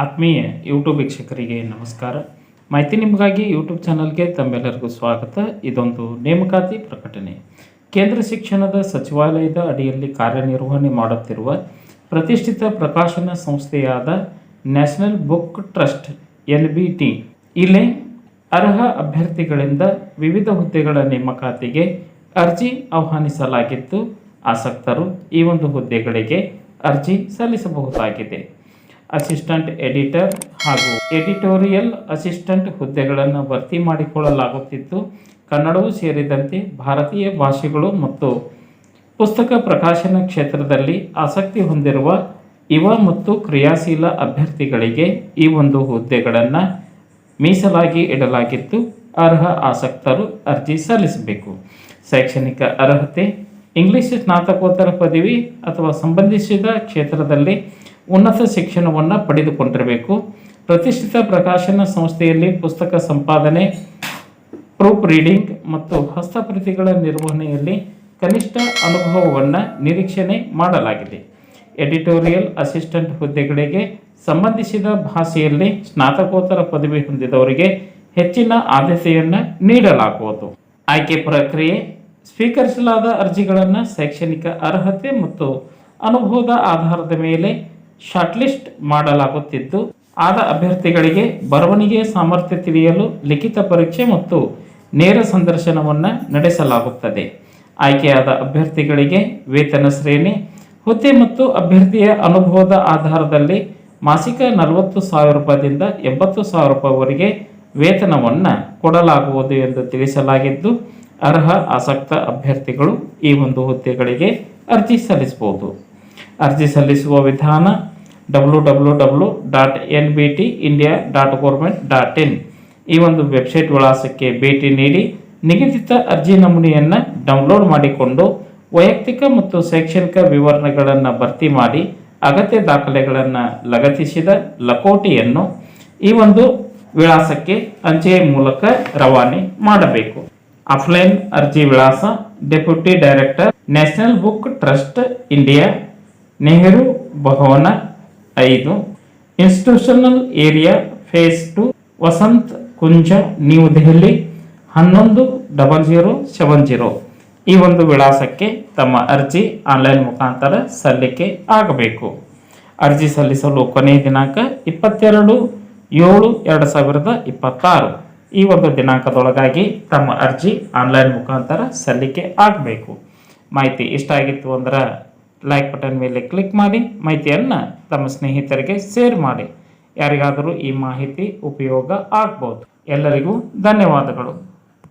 ಆತ್ಮೀಯ ಯೂಟ್ಯೂಬ್ ವೀಕ್ಷಕರಿಗೆ ನಮಸ್ಕಾರ. ಮಾಹಿತಿ ನಿಮಗಾಗಿ ಯೂಟ್ಯೂಬ್ ಚಾನಲ್ಗೆ ತಮ್ಮೆಲ್ಲರಿಗೂ ಸ್ವಾಗತ. ಇದೊಂದು ನೇಮಕಾತಿ ಪ್ರಕಟಣೆ. ಕೇಂದ್ರ ಶಿಕ್ಷಣದ ಸಚಿವಾಲಯದ ಅಡಿಯಲ್ಲಿ ಕಾರ್ಯನಿರ್ವಹಣೆ ಮಾಡುತ್ತಿರುವ ಪ್ರತಿಷ್ಠಿತ ಪ್ರಕಾಶನ ಸಂಸ್ಥೆಯಾದ ನ್ಯಾಷನಲ್ ಬುಕ್ ಟ್ರಸ್ಟ್ NBT ಇಲ್ಲಿ ಅರ್ಹ ಅಭ್ಯರ್ಥಿಗಳಿಂದ ವಿವಿಧ ಹುದ್ದೆಗಳ ನೇಮಕಾತಿಗೆ ಅರ್ಜಿ ಆಹ್ವಾನಿಸಲಾಗಿದ್ದು, ಆಸಕ್ತರು ಈ ಒಂದು ಹುದ್ದೆಗಳಿಗೆ ಅರ್ಜಿ ಸಲ್ಲಿಸಬಹುದಾಗಿದೆ. ಅಸಿಸ್ಟೆಂಟ್ ಎಡಿಟರ್ ಹಾಗೂ ಎಡಿಟೋರಿಯಲ್ ಅಸಿಸ್ಟೆಂಟ್ ಹುದ್ದೆಗಳನ್ನು ಭರ್ತಿ ಮಾಡಿಕೊಳ್ಳಲಾಗುತ್ತಿದ್ದು, ಕನ್ನಡವೂ ಸೇರಿದಂತೆ ಭಾರತೀಯ ಭಾಷೆಗಳು ಮತ್ತು ಪುಸ್ತಕ ಪ್ರಕಾಶನ ಕ್ಷೇತ್ರದಲ್ಲಿ ಆಸಕ್ತಿ ಹೊಂದಿರುವ ಯುವ ಮತ್ತು ಕ್ರಿಯಾಶೀಲ ಅಭ್ಯರ್ಥಿಗಳಿಗೆ ಈ ಒಂದು ಹುದ್ದೆಗಳನ್ನು ಮೀಸಲಾಗಿ ಇಡಲಾಗಿದ್ದು, ಅರ್ಹ ಆಸಕ್ತರು ಅರ್ಜಿ ಸಲ್ಲಿಸಬೇಕು. ಶೈಕ್ಷಣಿಕ ಅರ್ಹತೆ: ಇಂಗ್ಲಿಷ್ ಸ್ನಾತಕೋತ್ತರ ಪದವಿ ಅಥವಾ ಸಂಬಂಧಿಸಿದ ಕ್ಷೇತ್ರದಲ್ಲಿ ಉನ್ನತ ಶಿಕ್ಷಣವನ್ನು ಪಡೆದುಕೊಂಡಿರಬೇಕು. ಪ್ರತಿಷ್ಠಿತ ಪ್ರಕಾಶನ ಸಂಸ್ಥೆಯಲ್ಲಿ ಪುಸ್ತಕ ಸಂಪಾದನೆ, ಪ್ರೂಫ್ ರೀಡಿಂಗ್ ಮತ್ತು ಹಸ್ತಪ್ರತಿಗಳ ನಿರ್ವಹಣೆಯಲ್ಲಿ ಕನಿಷ್ಠ ಅನುಭವವನ್ನು ನಿರೀಕ್ಷಣೆ ಮಾಡಲಾಗಿದೆ. ಎಡಿಟೋರಿಯಲ್ ಅಸಿಸ್ಟೆಂಟ್ ಹುದ್ದೆಗಳಿಗೆ ಸಂಬಂಧಿಸಿದ ಭಾಷೆಯಲ್ಲಿ ಸ್ನಾತಕೋತ್ತರ ಪದವಿ ಹೊಂದಿದವರಿಗೆ ಹೆಚ್ಚಿನ ಆದ್ಯತೆಯನ್ನು ನೀಡಲಾಗುವುದು. ಆಯ್ಕೆ ಪ್ರಕ್ರಿಯೆ: ಸ್ವೀಕರಿಸಲಾದ ಅರ್ಜಿಗಳನ್ನು ಶೈಕ್ಷಣಿಕ ಅರ್ಹತೆ ಮತ್ತು ಅನುಭವದ ಆಧಾರದ ಮೇಲೆ ಶಾರ್ಟ್ಲಿಸ್ಟ್ ಮಾಡಲಾಗುತ್ತಿದ್ದು, ಆದ ಅಭ್ಯರ್ಥಿಗಳಿಗೆ ಬರವಣಿಗೆ ಸಾಮರ್ಥ್ಯ ತಿಳಿಯಲು ಲಿಖಿತ ಪರೀಕ್ಷೆ ಮತ್ತು ನೇರ ಸಂದರ್ಶನವನ್ನು ನಡೆಸಲಾಗುತ್ತದೆ. ಆಯ್ಕೆಯಾದ ಅಭ್ಯರ್ಥಿಗಳಿಗೆ ವೇತನ ಶ್ರೇಣಿ: ಹುದ್ದೆ ಮತ್ತು ಅಭ್ಯರ್ಥಿಯ ಅನುಭವದ ಆಧಾರದಲ್ಲಿ ಮಾಸಿಕ 40,000 ರೂಪಾಯಿದಿಂದ 80,000 ರೂಪಾಯಿವರೆಗೆ ವೇತನವನ್ನು ಕೊಡಲಾಗುವುದು ಎಂದು ತಿಳಿಸಲಾಗಿದ್ದು, ಅರ್ಹ ಆಸಕ್ತ ಅಭ್ಯರ್ಥಿಗಳು ಈ ಒಂದು ಹುದ್ದೆಗಳಿಗೆ ಅರ್ಜಿ ಸಲ್ಲಿಸಬಹುದು. ಅರ್ಜಿ ಸಲ್ಲಿಸುವ ವಿಧಾನ: www.nbtindia.government.in ಈ ಒಂದು ವೆಬ್ಸೈಟ್ ವಿಳಾಸಕ್ಕೆ ಭೇಟಿ ನೀಡಿ ನಿಗದಿತ ಅರ್ಜಿ ನಮೂನೆಯನ್ನು ಡೌನ್ಲೋಡ್ ಮಾಡಿಕೊಂಡು ವೈಯಕ್ತಿಕ ಮತ್ತು ಶೈಕ್ಷಣಿಕ ವಿವರಣೆಗಳನ್ನು ಭರ್ತಿ ಮಾಡಿ ಅಗತ್ಯ ದಾಖಲೆಗಳನ್ನು ಲಗತ್ತಿಸಿದ ಲಕೋಟೆಯನ್ನು ಈ ಒಂದು ವಿಳಾಸಕ್ಕೆ ಅಂಚೆಯ ಮೂಲಕ ರವಾನೆ ಮಾಡಬೇಕು. ಆಫ್ಲೈನ್ ಅರ್ಜಿ ವಿಳಾಸ: deputy director, national book trust India, Nehru Bhavan 5, institutional area, phase 2, Vasant Kunj, New Delhi 110070. ಈ ಒಂದು ವಿಳಾಸಕ್ಕೆ ತಮ್ಮ ಅರ್ಜಿ ಆನ್ಲೈನ್ ಮುಖಾಂತರ ಸಲ್ಲಿಕೆ ಆಗಬೇಕು. ಅರ್ಜಿ ಸಲ್ಲಿಸಲು ಕೊನೆಯ ದಿನಾಂಕ 22/7/2026. ಈ ಒಂದು ದಿನಾಂಕದೊಳಗಾಗಿ ತಮ್ಮ ಅರ್ಜಿ ಆನ್ಲೈನ್ ಮುಖಾಂತರ ಸಲ್ಲಿಕೆ ಆಗಬೇಕು. ಮಾಹಿತಿ ಇಷ್ಟ ಆಗಿತ್ತು ಅಂದ್ರೆ ಲೈಕ್ ಬಟನ್ ಮೇಲೆ ಕ್ಲಿಕ್ ಮಾಡಿ ಮಾಹಿತಿಯನ್ನು ತಮ್ಮ ಸ್ನೇಹಿತರಿಗೆ ಶೇರ್ ಮಾಡಿ. ಯಾರಿಗಾದರೂ ಈ ಮಾಹಿತಿ ಉಪಯೋಗ ಆಗ್ಬೋದು. ಎಲ್ಲರಿಗೂ ಧನ್ಯವಾದಗಳು.